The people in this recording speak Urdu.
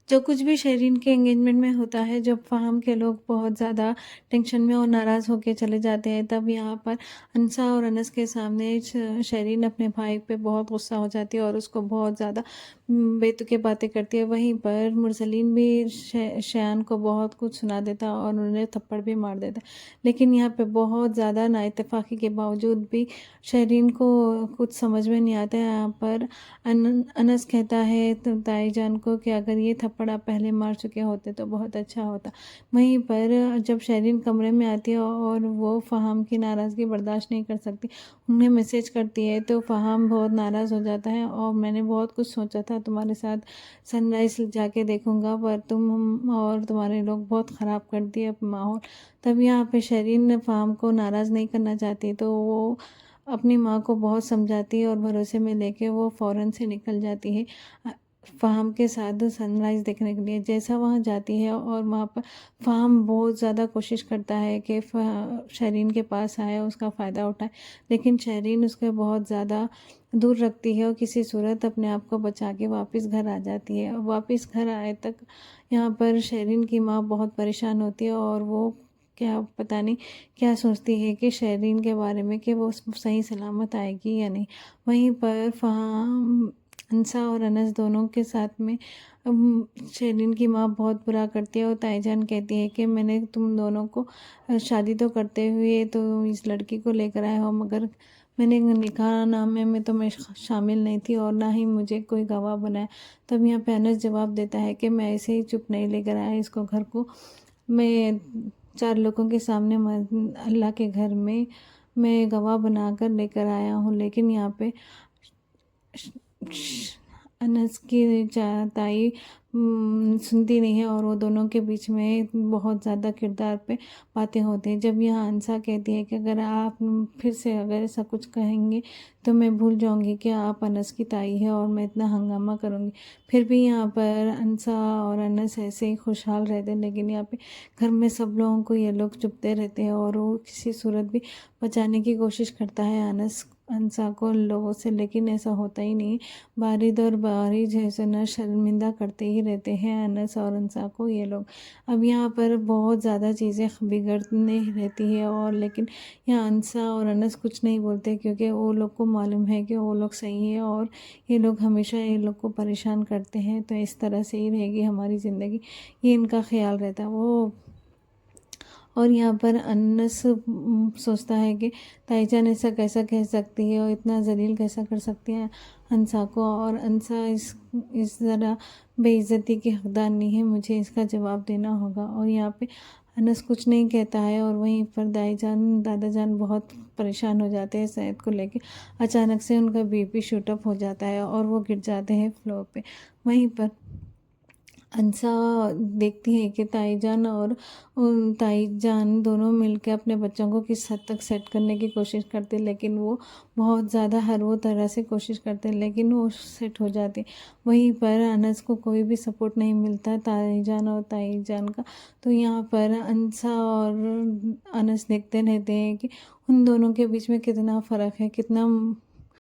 جو کچھ بھی شرین کے انگیجمنٹ میں ہوتا ہے، جب فہم کے لوگ بہت زیادہ ٹینشن میں اور ناراض ہو کے چلے جاتے ہیں، تب یہاں پر انسا اور انس کے سامنے شرین اپنے بھائی پہ بہت غصہ ہو جاتی ہے اور اس کو بہت زیادہ بے تکے باتیں کرتی ہے۔ وہیں پر مرسلین بھی شیان کو بہت کچھ سنا دیتا اور انہیں تھپڑ بھی مار دیتا، لیکن یہاں پہ بہت زیادہ نااتفاقی کے باوجود بھی شرین کو کچھ سمجھ میں نہیں آتا ہے۔ یہاں پر انس کہتا ہے تائی جان کو کہ اگر یہ تھپڑ آپ پہلے مار چکے ہوتے تو بہت اچھا ہوتا۔ وہیں پر جب شرین کمرے میں آتی ہے اور وہ فہم کی ناراضگی برداشت نہیں کر سکتی، انہیں میسج کرتی ہے تو فہم بہت ناراض ہو جاتا ہے اور میں نے بہت کچھ سوچا تھا تمہارے ساتھ سن رائز جا کے دیکھوں گا، پر تم اور تمہارے لوگ بہت خراب کر دیے ماحول۔ تب یہاں پہ شرین فہم کو ناراض نہیں کرنا چاہتی تو وہ اپنی ماں کو بہت سمجھاتی ہے اور بھروسے میں لے کے وہ فوراً سے نکل جاتی ہے فہم کے ساتھ سن رائز دیکھنے کے لیے۔ جیسا وہاں جاتی ہے اور وہاں پر فہم بہت زیادہ کوشش کرتا ہے کہ شرین کے پاس آئے، اس کا فائدہ اٹھائے، لیکن شرین اس کے بہت زیادہ دور رکھتی ہے اور کسی صورت اپنے آپ کو بچا کے واپس گھر آ جاتی ہے۔ واپس گھر آئے تک یہاں پر شرین کی ماں بہت پریشان ہوتی ہے اور وہ کیا پتہ نہیں کیا سوچتی ہے کہ شرین کے بارے میں کہ وہ صحیح سلامت آئے گی یا نہیں۔ وہیں پر فہم انسا اور انس دونوں کے ساتھ میں شرین کی ماں بہت برا کرتی ہے اور تائی جان کہتی ہے کہ میں نے تم دونوں کو شادی تو کرتے ہوئے تو اس لڑکی کو لے کر آئے ہو، مگر میں نے نکاح نامے میں تو میں شامل نہیں تھی اور نہ ہی مجھے کوئی گواہ بنایا۔ تب یہاں پہ انس جواب دیتا ہے کہ میں ایسے ہی چپ نہیں لے کر آیا اس کو گھر کو، میں 4 لوگوں کے سامنے اللہ کے گھر میں گواہ بنا کر لے کر آیا ہوں۔ لیکن یہاں پہ انس کی تائی سنتی نہیں ہے اور وہ دونوں کے بیچ میں بہت زیادہ کردار پہ باتیں ہوتی ہیں۔ جب یہاں انسا کہتی ہے کہ اگر آپ پھر سے اگر ایسا کچھ کہیں گے تو میں بھول جاؤں گی کہ آپ انس کی تائی ہے اور میں اتنا ہنگامہ کروں گی۔ پھر بھی یہاں پر انسا اور انس ایسے ہی خوشحال رہتے ہیں، لیکن یہاں پہ گھر میں سب لوگوں کو یہ لوگ چپتے رہتے ہیں اور وہ کسی صورت بھی بچانے کی کوشش کرتا ہے انسا کو ان لوگوں سے، لیکن ایسا ہوتا ہی نہیں۔ بارد اور بارش جیسے نہ شرمندہ کرتے ہی رہتے ہیں انس اور انسا کو یہ لوگ۔ اب یہاں پر بہت زیادہ چیزیں بگڑنے رہتی ہے اور لیکن یہاں انسا اور انس کچھ نہیں بولتے کیونکہ وہ لوگ کو معلوم ہے کہ وہ لوگ صحیح ہیں اور یہ لوگ ہمیشہ یہ لوگ کو پریشان کرتے ہیں، تو اس طرح سے ہی رہے گی ہماری زندگی، یہ ان کا خیال رہتا ہے وہ۔ اور یہاں پر انس سوچتا ہے کہ تائی جان ایسا کیسا کہہ سکتی ہے اور اتنا ذلیل کیسا کر سکتی ہے انسا کو، اور انسا اس ذرا بے عزتی کی حقدار نہیں ہے، مجھے اس کا جواب دینا ہوگا۔ اور یہاں پہ انس کچھ نہیں کہتا ہے اور وہیں پر دادا جان بہت پریشان ہو جاتے ہیں صحت کو لے کے۔ اچانک سے ان کا BP شوٹ اپ ہو جاتا ہے اور وہ گر جاتے ہیں فلور پہ۔ وہیں پر انسا دیکھتی ہے کہ تائی جان اور تائی جان دونوں مل کے اپنے بچوں کو کس حد تک سیٹ کرنے کی کوشش کرتے، لیکن وہ بہت زیادہ ہر وہ طرح سے کوشش کرتے لیکن وہ سیٹ ہو جاتے۔ وہیں پر انس کو کوئی بھی سپورٹ نہیں ملتا تائی جان اور تائی جان کا، تو یہاں پر انسا اور انس دیکھتے رہتے ہیں کہ ان دونوں کے بیچ میں کتنا فرق ہے، کتنا